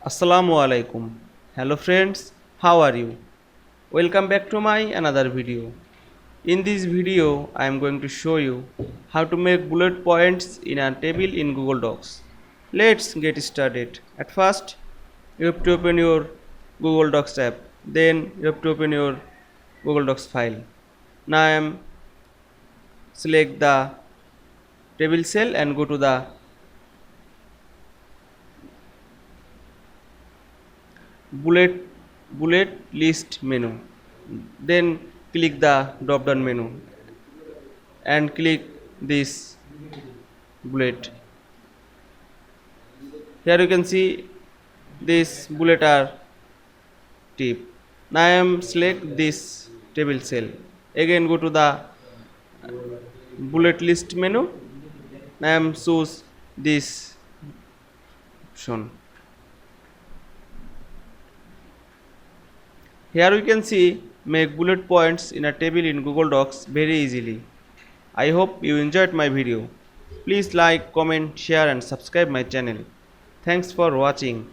Assalamu Walaikum. Hello friends, how are you? Welcome back to my another video. In this video, I am going to show you how to make bullet points in a table in Google Docs. Let's get started. At first, you have to open your Google Docs app. Then you have to open your Google Docs file. Now I am select the table cell and go to the bullet bullet list menu, then click the drop down menu and click this bullet. Here you can see this bullet are tip. Now I am select this table cell, again go to the bullet list menu. Now I am choose this option. Here we can see make bullet points in a table in Google Docs very easily. I hope you enjoyed my video. Please like, comment, share and subscribe my channel. Thanks for watching.